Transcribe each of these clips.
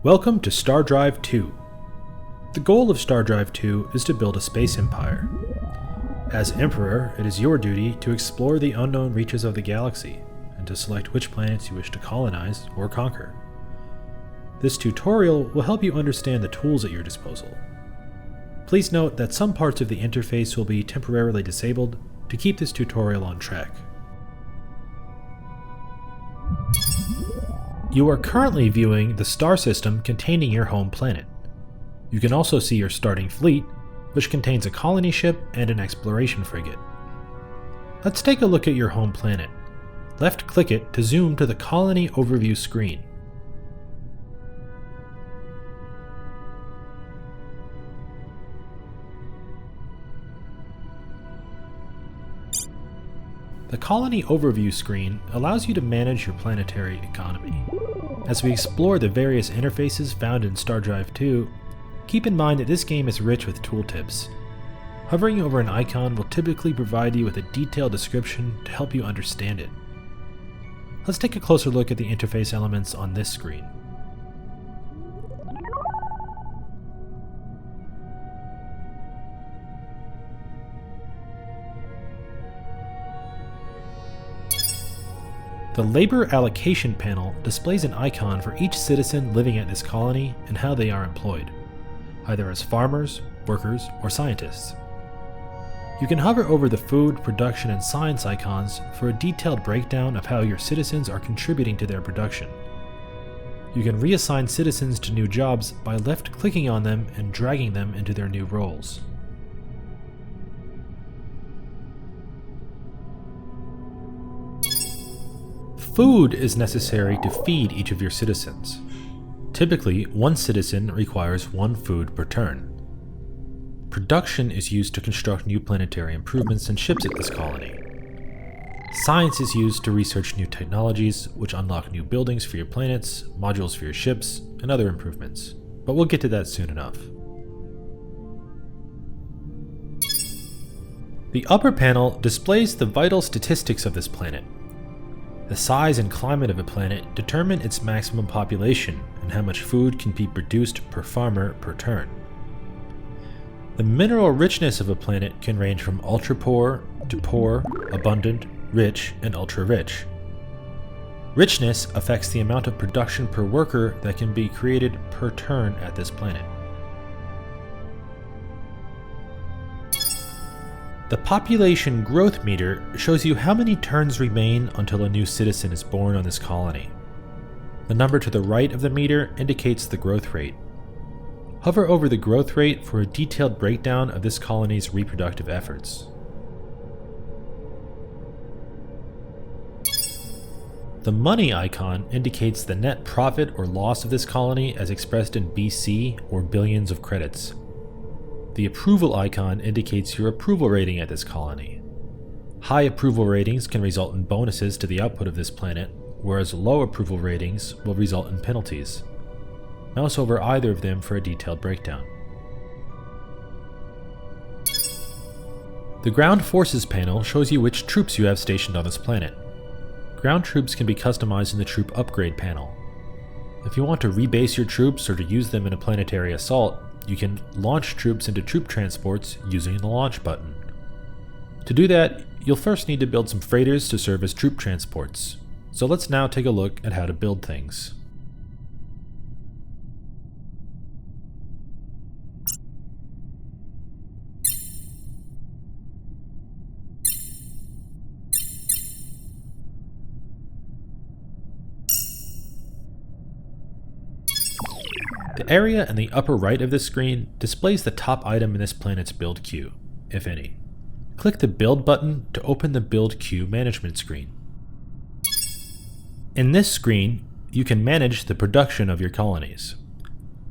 Welcome to StarDrive 2. The goal of StarDrive 2 is to build a space empire. As Emperor, it is your duty to explore the unknown reaches of the galaxy and to select which planets you wish to colonize or conquer. This tutorial will help you understand the tools at your disposal. Please note that some parts of the interface will be temporarily disabled to keep this tutorial on track. You are currently viewing the star system containing your home planet. You can also see your starting fleet, which contains a colony ship and an exploration frigate. Let's take a look at your home planet. Left-click it to zoom to the colony overview screen. The colony overview screen allows you to manage your planetary economy. As we explore the various interfaces found in StarDrive 2, keep in mind that this game is rich with tooltips. Hovering over an icon will typically provide you with a detailed description to help you understand it. Let's take a closer look at the interface elements on this screen. The Labor Allocation panel displays an icon for each citizen living at this colony and how they are employed, either as farmers, workers, or scientists. You can hover over the food, production, and science icons for a detailed breakdown of how your citizens are contributing to their production. You can reassign citizens to new jobs by left-clicking on them and dragging them into their new roles. Food is necessary to feed each of your citizens. Typically, one citizen requires one food per turn. Production is used to construct new planetary improvements and ships at this colony. Science is used to research new technologies, which unlock new buildings for your planets, modules for your ships, and other improvements. But we'll get to that soon enough. The upper panel displays the vital statistics of this planet. The size and climate of a planet determine its maximum population and how much food can be produced per farmer per turn. The mineral richness of a planet can range from ultra-poor to poor, abundant, rich, and ultra-rich. Richness affects the amount of production per worker that can be created per turn at this planet. The population growth meter shows you how many turns remain until a new citizen is born on this colony. The number to the right of the meter indicates the growth rate. Hover over the growth rate for a detailed breakdown of this colony's reproductive efforts. The money icon indicates the net profit or loss of this colony as expressed in BC or billions of credits. The approval icon indicates your approval rating at this colony. High approval ratings can result in bonuses to the output of this planet, whereas low approval ratings will result in penalties. Mouse over either of them for a detailed breakdown. The Ground Forces panel shows you which troops you have stationed on this planet. Ground troops can be customized in the Troop Upgrade panel. If you want to rebase your troops or to use them in a planetary assault, you can launch troops into troop transports using the launch button. To do that, you'll first need to build some freighters to serve as troop transports. So let's now take a look at how to build things. The area in the upper right of this screen displays the top item in this planet's build queue, if any. Click the Build button to open the Build Queue management screen. In this screen, you can manage the production of your colonies.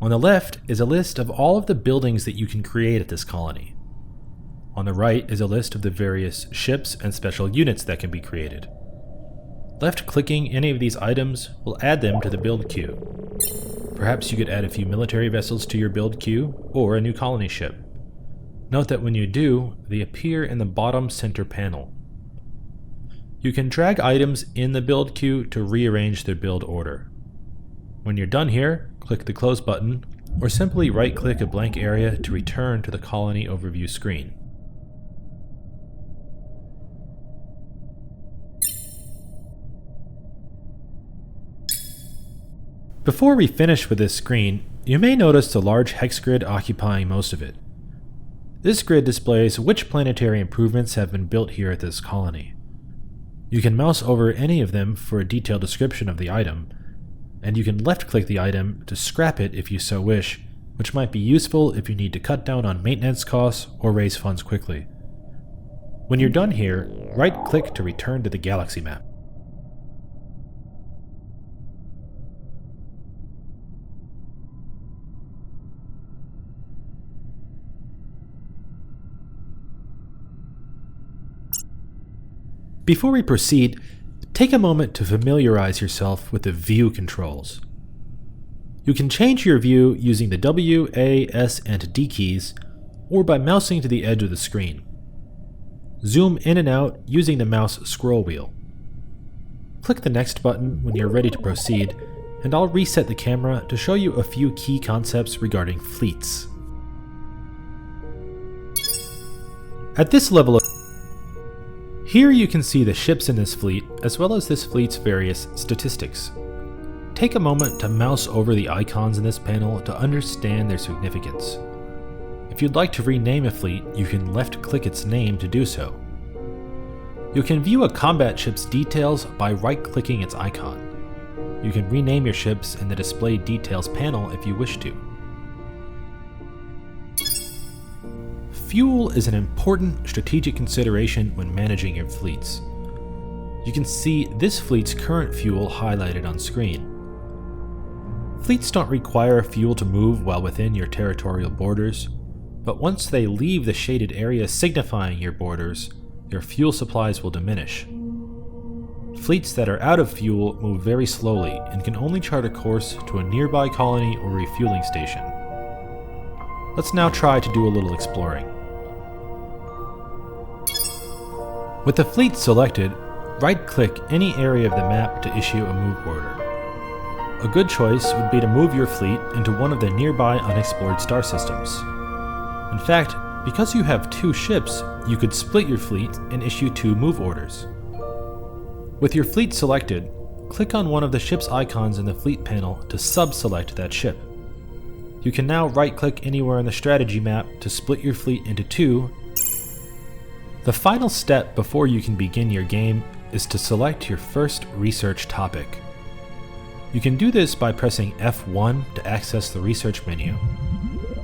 On the left is a list of all of the buildings that you can create at this colony. On the right is a list of the various ships and special units that can be created. Left-clicking any of these items will add them to the build queue. Perhaps you could add a few military vessels to your build queue, or a new colony ship. Note that when you do, they appear in the bottom center panel. You can drag items in the build queue to rearrange their build order. When you're done here, click the Close button, or simply right-click a blank area to return to the colony overview screen. Before we finish with this screen, you may notice the large hex grid occupying most of it. This grid displays which planetary improvements have been built here at this colony. You can mouse over any of them for a detailed description of the item, and you can left-click the item to scrap it if you so wish, which might be useful if you need to cut down on maintenance costs or raise funds quickly. When you're done here, right-click to return to the galaxy map. Before we proceed, take a moment to familiarize yourself with the view controls. You can change your view using the W, A, S, and D keys, or by mousing to the edge of the screen. Zoom in and out using the mouse scroll wheel. Click the Next button when you're ready to proceed, and I'll reset the camera to show you a few key concepts regarding fleets. At this level, here you can see the ships in this fleet, as well as this fleet's various statistics. Take a moment to mouse over the icons in this panel to understand their significance. If you'd like to rename a fleet, you can left-click its name to do so. You can view a combat ship's details by right-clicking its icon. You can rename your ships in the Display Details panel if you wish to. Fuel is an important strategic consideration when managing your fleets. You can see this fleet's current fuel highlighted on screen. Fleets don't require fuel to move while within your territorial borders, but once they leave the shaded area signifying your borders, your fuel supplies will diminish. Fleets that are out of fuel move very slowly and can only chart a course to a nearby colony or refueling station. Let's now try to do a little exploring. With the fleet selected, right-click any area of the map to issue a move order. A good choice would be to move your fleet into one of the nearby unexplored star systems. In fact, because you have 2 ships, you could split your fleet and issue 2 move orders. With your fleet selected, click on one of the ship's icons in the fleet panel to sub-select that ship. You can now right-click anywhere on the strategy map to split your fleet into 2. The final step before you can begin your game is to select your first research topic. You can do this by pressing F1 to access the research menu,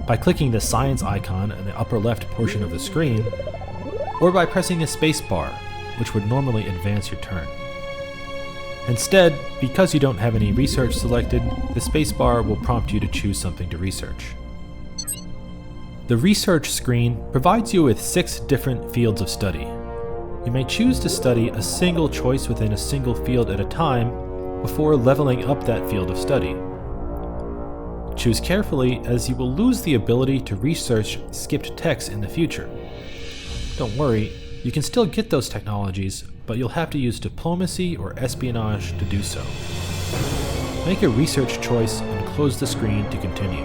by clicking the science icon in the upper left portion of the screen, or by pressing the spacebar, which would normally advance your turn. Instead, because you don't have any research selected, the spacebar will prompt you to choose something to research. The research screen provides you with 6 different fields of study. You may choose to study a single choice within a single field at a time before leveling up that field of study. Choose carefully, as you will lose the ability to research skipped text in the future. Don't worry, you can still get those technologies, but you'll have to use diplomacy or espionage to do so. Make a research choice and close the screen to continue.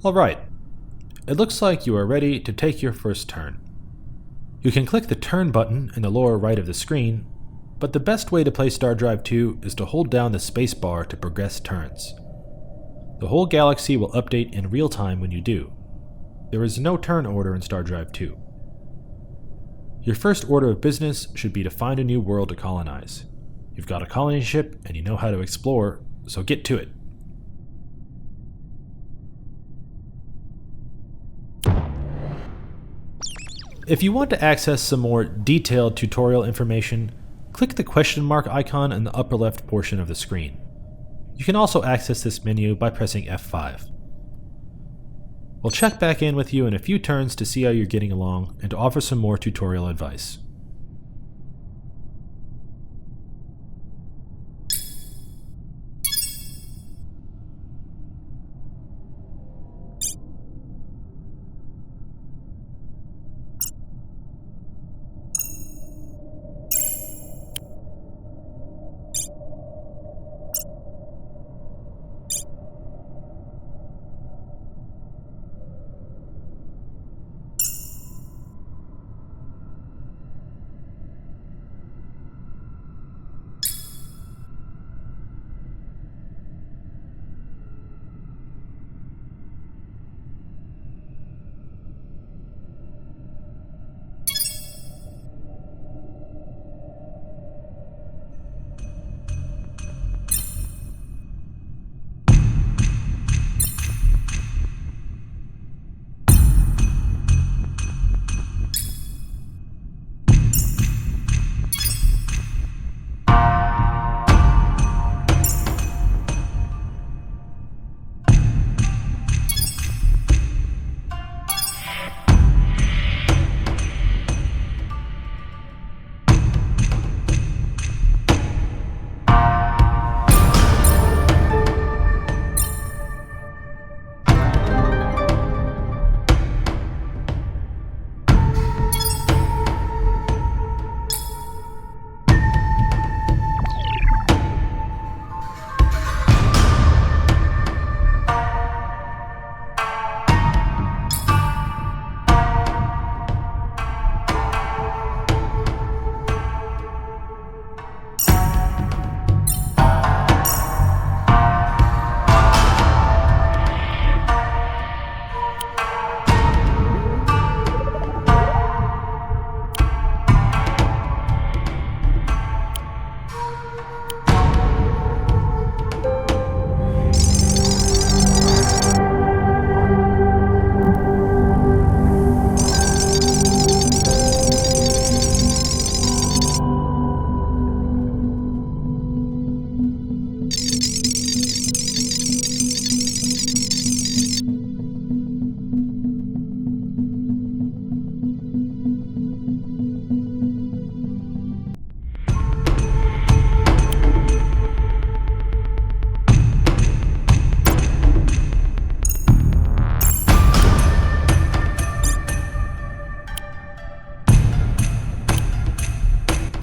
Alright, it looks like you are ready to take your first turn. You can click the turn button in the lower right of the screen, but the best way to play StarDrive 2 is to hold down the spacebar to progress turns. The whole galaxy will update in real time when you do. There is no turn order in StarDrive 2. Your first order of business should be to find a new world to colonize. You've got a colony ship and you know how to explore, so get to it. If you want to access some more detailed tutorial information, click the question mark icon in the upper left portion of the screen. You can also access this menu by pressing F5. We'll check back in with you in a few turns to see how you're getting along and to offer some more tutorial advice.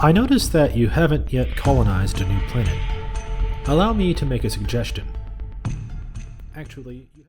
I noticed that you haven't yet colonized a new planet. Allow me to make a suggestion. Actually,